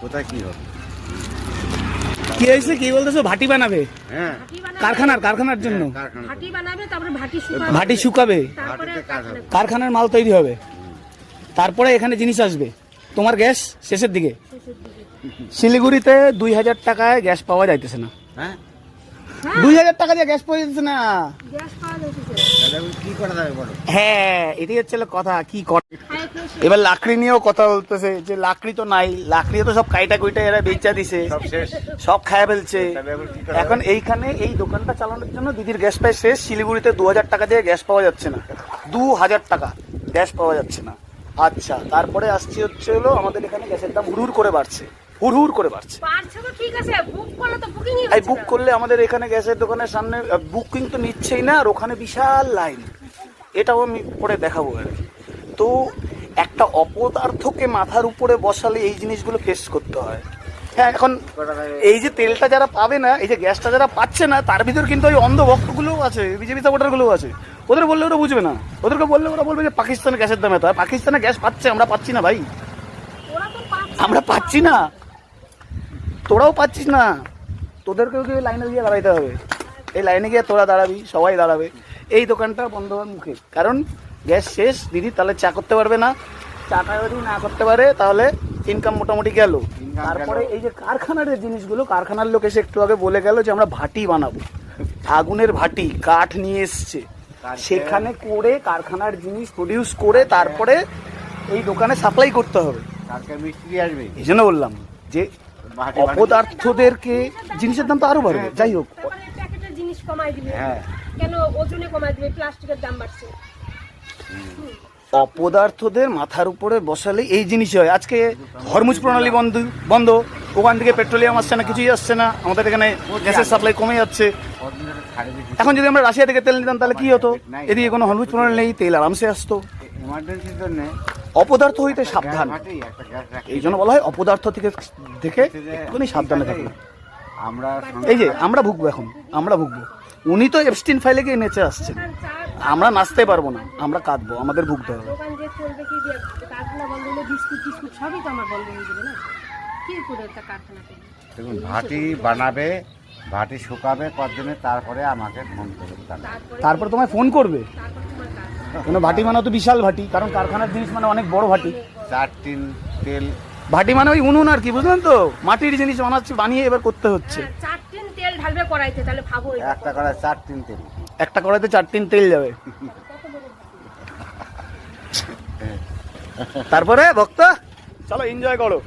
কোথায় কি হবে? কি হয়েছে কি বলতেছো? ভাটি বানাবে? হ্যাঁ, কারখানার জন্য ভাটি বানাবে, তারপরে ভাটি ভাটি শুকাবে, তারপরে কারখানার মাল তৈরি হবে, তারপরে এখানে জিনিস আসবে। তোমার গ্যাস শেষের দিকে। শিলিগুড়িতে 2000 টাকায় গ্যাস পাওয়া যাইতেছে না। হ্যাঁ 2000 টাকা দিয়ে গ্যাস পাওয়া যাচ্ছে না। গ্যাস পাওয়া যাচ্ছে। তাহলে এখন কি করা যাবে বলো? হ্যাঁ, এটাই হচ্ছে কথা। কি করে এবার লাকড়ি নিয়েও কথা বলতেছে যে লাকড়ি তো নাই, লাকড়ি তো সব কাইটা কুইটা এরা বেচা দিছে, সব শেষ। সব খায় ফেলছে। তাহলে এখন কি করা এখন এইখানে এই দোকানটা চালানোর জন্য দিদির গ্যাস প্রায় শেষ। শিলিগুড়িতে 2000 টাকা দিয়ে গ্যাস পাওয়া যাচ্ছে না, 2000 টাকা গ্যাস পাওয়া যাচ্ছে না। আচ্ছা, তারপরে আসছে হচ্ছে হলো আমাদের এখানে গ্যাসের দাম হুড় করে বাড়ছে, হুড় করে বাড়ছে। পারছে তো ঠিক আছে, বুক করলে তো বুকিংই এই বুক করলে আমাদের এখানে গ্যাসের দোকানের সামনে বুকিং তো নিচ্ছেই না, আর ওখানে বিশাল লাইন। এটাও আমি পরে দেখাবো আর কি। তো একটা অপদার্থকে মাথার উপরে বসালে এই জিনিসগুলো ফেস করতে হয়। হ্যাঁ, এখন এই যে তেলটা যারা পাবে না, এই যে গ্যাসটা যারা পাচ্ছে না, তার ভিতর কিন্তু ওই অন্ধ ভক্তগুলোও আছে, বিজেপি সাপোর্টারগুলোও আছে। ওদের বললে ওরা বুঝবে না, ওদেরকে বললে ওরা বলবে যে পাকিস্তানে গ্যাসের দাম এত। পাকিস্তানে গ্যাস পাচ্ছে, আমরা পাচ্ছি না ভাই, ওরা তো পাচ্ছে। আমরা পাচ্ছি না, তোরাও পাচ্ছিস না। তোদেরকেও কি লাইনে গিয়ে দাঁড়াইতে হবে। এই লাইনে গিয়ে তোরা দাঁড়াবি, সবাই দাঁড়াবে। এই দোকানটা বন্ধ হওয়ার মুখে, কারণ গ্যাস শেষ। দিদি তাহলে চা করতে পারবে না, চাটা যদি না করতে পারে তাহলে ইনকাম মোটামুটি গেল। তারপরে এই যে কারখানার যে জিনিসগুলো, কারখানার লোক এসে একটু আগে বলে গেল যে আমরা ভাটি বানাবো, আগুনের ভাটি, কাঠ নিয়ে এসছে, সেখানে করে কারখানার জিনিস প্রডিউস করে তারপরে এই দোকানে সাপ্লাই করতে হবে। কালকে মিস্ত্রি আসবে, এই জন্য বললাম যে অপদার্থদেরকে জিনিসের দাম তো আরো বাড়বে। যাই হোক, তারপরে প্যাকেটের জিনিস কমাই দিবে। হ্যাঁ কেন ওজনে কমাই দিবে, প্লাস্টিকের দাম বাড়ছে। অপদার্থদের মাথার উপরে বসালে এই জিনিসই হয়। আজকে হরমুজ প্রণালী বন্ধ, ওখান থেকে পেট্রোলিয়াম আসছে না, কিছুই আসছে না, আমাদের এখানে গ্যাসের সাপ্লাই কমে যাচ্ছে। এখন যদি আমরা রাশিয়া থেকে তেল নিতাম তাহলে কি হতো? এদিকে কোনো হরমুজ প্রণালী নেই, তেল আরামসে আসতো। ইমার্জেন্সির জন্য অপদার্থ হইতে সাবধান, একটা গ্যাস রাখি। এই জন্য বলা হয় অপদার্থ থেকে একটুখানি সাবধানে থাকুন। আমরা এই যে আমরা ভুগবো, এখন আমরা ভুগবো। উনি তো এপস্টিন ফাইলে গিয়ে নেচে আসছেন, আমরা নাচতে পারবো না, আমরা কাঁদবো, আমাদের ভুগতে হবে। দোকান যে চলবে কি দিয়ে, কারখানা বন্ধ হলে বিস্কুট টিস্কুট সবই তো আমার বন্ধ হয়ে যাবে না। কি করে একটা কারখানা চলবে? দেখুন, ভাটি বানাবে, ভাটি শুকাবে কতদিনে, তারপরে আমাকে ফোন করবে। তারপর তোমায় ফোন করবে, তারপর তোমার কাজ। কেন ভাটি মানে তো বিশাল ভাটি, কারণ কারখানার জিনিস মানে অনেক বড় ভাটি। 4 টিন তেল, ভাটি মানে ওই উনুন আর কি, বুঝলেন তো? মাটির জিনিস বানাচ্ছে, বানিয়ে এবার করতে হচ্ছে। হ্যাঁ, 4 টিন তেল ঢালবে কড়াইতে, তাহলে ভাবো একটা করে 4 টিন তেল। একটা কড়াইতে 4 টিন তেল যাবে। তারপরে ভক্ত চলো এনজয় করো।